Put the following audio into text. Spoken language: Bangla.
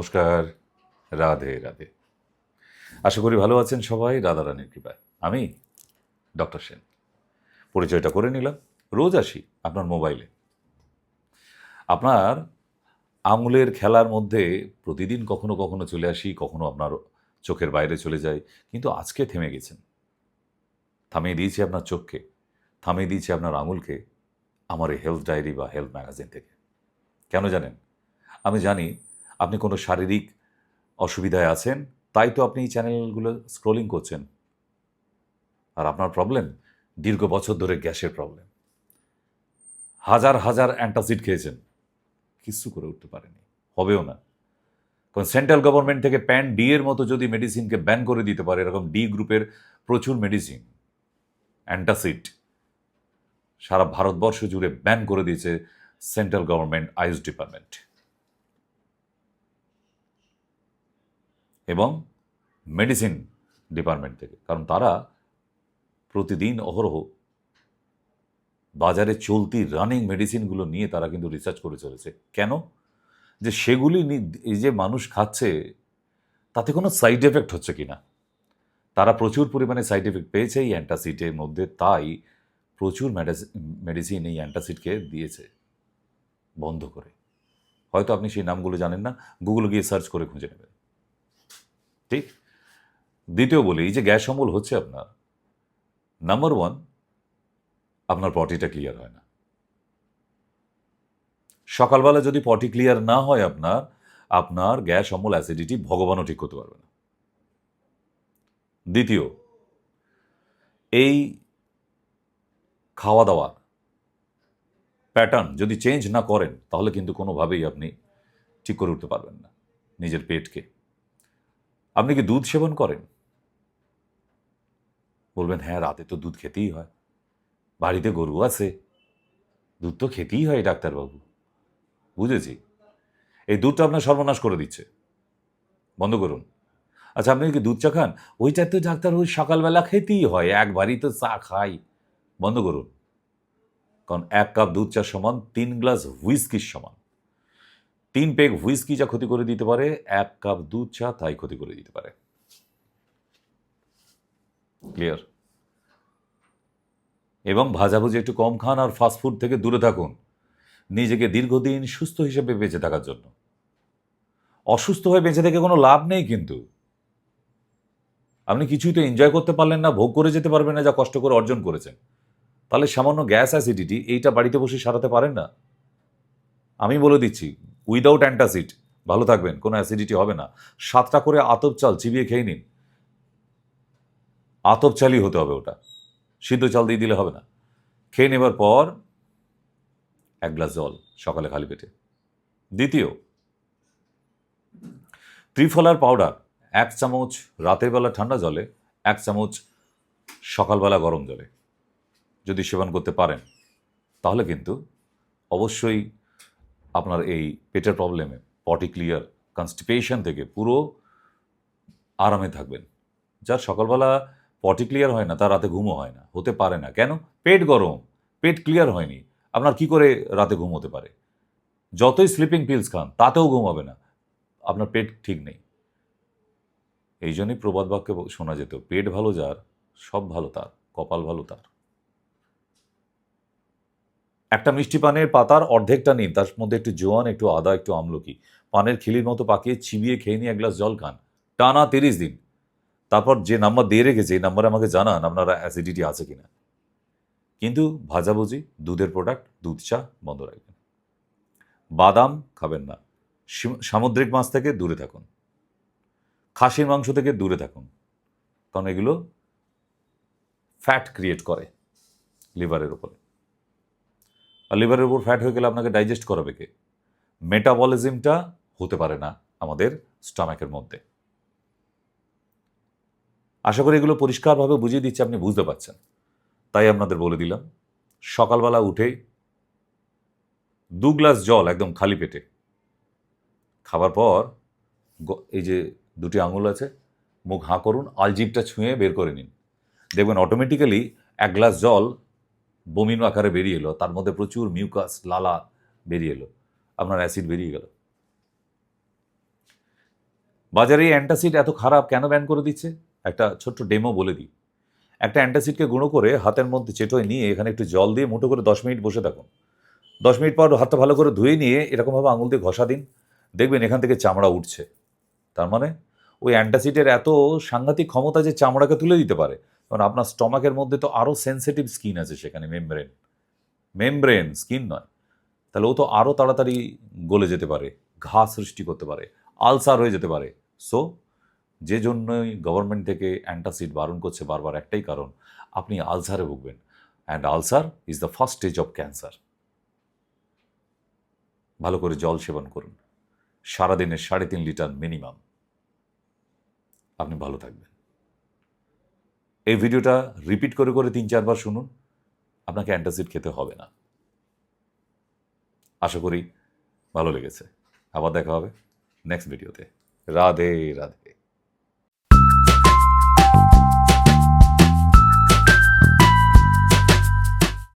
নমস্কার, রাধে রাধে। আশা করি ভালো আছেন সবাই রাধারানীর কৃপায়। আমি ডক্টর সেন। পরিচয়টা করে নিলাম। রোজ আসি আপনার মোবাইলে। আপনার আঙুলের খেলার মধ্যে প্রতিদিন কখনো কখনো চলে আসি, কখনো আপনার চোখের বাইরে চলে যাই, কিন্তু আজকে থেমে গেছেন। থামিয়ে দিয়েছি আপনার চোখকে, থামিয়ে দিয়েছি আপনার আঙুলকে আমার এই হেলথ ডায়েরি বা হেলথ ম্যাগাজিন থেকে। কেন জানেন? আমি জানি আপনি কোনো শারীরিক অসুবিধায় আছেন, তাই তো আপনি এই চ্যানেলগুলো স্ক্রলিং করছেন। আর আপনার প্রবলেম দীর্ঘ বছর ধরে গ্যাসের প্রবলেম। হাজার হাজার অ্যান্টাসিড খেয়েছেন, কিচ্ছু করে উঠতে পারেনি, হবেও না। কারণ সেন্ট্রাল গভর্নমেন্ট থেকে প্যান ডি এর মতো যদি মেডিসিনকে ব্যান করে দিতে পারে, এরকম ডি গ্রুপের প্রচুর মেডিসিন অ্যান্টাসিড সারা ভারতবর্ষ জুড়ে ব্যান করে দিয়েছে সেন্ট্রাল গভর্নমেন্ট আয়ুষ ডিপার্টমেন্ট এবং মেডিসিন ডিপার্টমেন্ট থেকে। কারণ তারা প্রতিদিন অহরহ বাজারে চলতি রানিং মেডিসিনগুলো নিয়ে তারা কিন্তু রিসার্চ করে চলেছে। কেন? যে সেগুলি এই যে মানুষ খাচ্ছে, তাতে কোনো সাইড এফেক্ট হচ্ছে কিনা। তারা প্রচুর পরিমাণে সাইড এফেক্ট পেয়েছে এই অ্যান্টাসিডের মধ্যে, তাই প্রচুর মেডিসিন এই অ্যান্টাসিডকে দিয়েছে বন্ধ করে। হয়তো আপনি সেই নামগুলো জানেন না, গুগলে গিয়ে সার্চ করে খুঁজে নেবেন। ঠিক। দ্বিতীয় বলি, এই যে গ্যাস অম্বল হচ্ছে আপনার, নাম্বার ওয়ান, আপনার পটিটা ক্লিয়ার হয় না। সকালবেলা যদি পটি ক্লিয়ার না হয় আপনার, আপনার গ্যাস অম্বল অ্যাসিডিটি ভগবানও ঠিক করতে পারবে না। দ্বিতীয়, এই খাওয়া দাওয়ার প্যাটার্ন যদি চেঞ্জ না করেন, তাহলে কিন্তু কোনোভাবেই আপনি ঠিক করে উঠতে পারবেন না নিজের পেটকে। আপনি কি দুধ সেবন করেন? বলবেন হ্যাঁ, রাতে তো দুধ খেতেই হয়, বাড়িতে গরু আছে, দুধ তো খেতেই হয় ডাক্তারবাবু। বুঝেছি, এই দুধটা আপনার সর্বনাশ করে দিচ্ছে, বন্ধ করুন। আচ্ছা, আপনি কি দুধ চা খান? ওইটা তো ডাক্তার ওই সকালবেলা খেতেই হয়, একবারই তো চা খাই। বন্ধ করুন। কারণ 1 কাপ দুধ চা সমান 3 গ্লাস হুইস্কির সমান। 3 পেগ হুইস্কি যা ক্ষতি করে দিতে পারে, 1 কাপ দুধ চা তাই ক্ষতি করে দিতে পারে। ক্লিয়ার? এবং ভাজাভুজি একটু কম খান আর ফাস্টফুড থেকে দূরে থাকুন, নিজেকে দীর্ঘদিন সুস্থ হিসেবে বেঁচে থাকার জন্য। অসুস্থ হয়ে বেঁচে থেকে কোনো লাভ নেই কিন্তু। আপনি কিছুই তো এনজয় করতে পারলেন না, ভোগ করে যেতে পারবেন না যা কষ্ট করে অর্জন করেছেন। তাহলে সামান্য গ্যাস অ্যাসিডিটি এইটা বাড়িতে বসে সারাতে পারেন না? আমি বলে দিচ্ছি, উইদাউট অ্যান্টাসিড ভালো থাকবেন, কোনো অ্যাসিডিটি হবে না। 7টা করে আতপ চাল চিবিয়ে খেয়ে নিন। আতপ চালই হতে হবে ওটা, সিদ্ধ চাল দিয়ে দিলে হবে না। খেয়ে নেবার পর 1 গ্লাস জল সকালে খালি পেটে। দ্বিতীয়, ত্রিফলার পাউডার 1 চামচ রাতের বেলা ঠান্ডা জলে, 1 চামচ সকালবেলা গরম জলে যদি সেবন করতে পারেন, তাহলে কিন্তু অবশ্যই আপনার এই পেটের প্রবলেমে, পটি ক্লিয়ার, কনস্টিপেশন থেকে পুরো আরামে থাকবেন। যার সকালবেলা পটি ক্লিয়ার হয় না, তার রাতে ঘুমও হয় না, হতে পারে না। কেন? পেট গরম, পেট ক্লিয়ার হয়নি। আপনার কি করে রাতে ঘুম হতে পারে? যতই স্লিপিং পিলস খান, তাতেও ঘুম হবে না, আপনার পেট ঠিক নেই। এই জন্যই প্রবাদ বাক্যে শোনা যেত, পেট ভালো যার সব ভালো তার, কপাল ভালো তার। একটা মিষ্টি পানের পাতার অর্ধেকটা নিন, তার মধ্যে একটু জোয়ান, একটু আদা, একটু আমলকি, পানের খিলির মতো পাকিয়ে চিবিয়ে খেয়ে নিয়ে 1 গ্লাস জল খান, টানা 30 দিন। তারপর যে নাম্বার দিয়ে রেখেছে, এই নাম্বারে আমাকে জানান আপনারা অ্যাসিডিটি আছে কিনা। কিন্তু ভাজাভুজি, দুধের প্রোডাক্ট, দুধ চা বন্ধ রাখবেন। বাদাম খাবেন না। সামুদ্রিক মাছ থেকে দূরে থাকুন। খাসির মাংস থেকে দূরে থাকুন, কারণ এগুলো ফ্যাট ক্রিয়েট করে লিভারের উপরে। আর লিভারের উপর ফ্যাট হয়ে গেলে আপনাকে ডাইজেস্ট করাবে কে? মেটাবলিজমটা হতে পারে না আমাদের স্টমাকের মধ্যে। আশা করি এগুলো পরিষ্কারভাবে বুঝিয়ে দিচ্ছি, আপনি বুঝতে পারছেন। তাই আপনাদের বলে দিলাম, সকালবেলা উঠেই 2 গ্লাস জল একদম খালি পেটে খাবার পর, এই যে 2টি আঙুল আছে, মুখ হাঁ করুন, আলজিভটা ছুঁয়ে বের করে নিন। দেখবেন অটোমেটিক্যালি 1 গ্লাস জল বমির আকারে বেরিয়ে এলো, তার মধ্যে প্রচুর মিউকাস, লালা বেরিয়ে এলো, আপনার অ্যাসিড বেরিয়ে গেল। বাজারে এই অ্যান্টাসিড এত খারাপ কেন ব্যান করে দিচ্ছে? একটা ছোট্ট ডেমো বলে দিই। একটা অ্যান্টাসিডকে গুঁড়ো করে হাতের মধ্যে চেটোয় নিয়ে এখানে একটু জল দিয়ে মুঠো করে 10 মিনিট বসে থাকুন। 10 মিনিট পর হাতটা ভালো করে ধুয়ে নিয়ে এরকমভাবে আঙুল দিয়ে ঘষা দিন। দেখবেন এখান থেকে চামড়া উঠছে। তার মানে ওই অ্যান্টাসিডের এত সাংঘাতিক ক্ষমতা যে চামড়াকে তুলে দিতে পারে। কারণ আপনার স্টমাকের মধ্যে তো আরও সেনসিটিভ স্কিন আছে সেখানে, মেমব্রেন, স্কিন নয়। তাহলে ও তো আরও তাড়াতাড়ি গলে যেতে পারে, ঘা সৃষ্টি করতে পারে, আলসার হয়ে যেতে পারে। সো যে জন্যই গভর্নমেন্ট থেকে অ্যান্টাসিড বারণ করছে বারবার, একটাই কারণ, আপনি আলসারে ভুগবেন। And ulcer is the first stage of cancer. ভালো করে জল সেবন করুন, সারাদিনে 3.5 লিটার মিনিমাম। আপনি ভালো থাকবেন। এই ভিডিওটা রিপিট করে করে 3-4 বার শুনুন, আপনাকে অ্যান্টাসিড খেতে হবে না। আশা করি ভালো লেগেছে। আবার দেখা হবে নেক্সট ভিডিওতে। রাধে রাধে।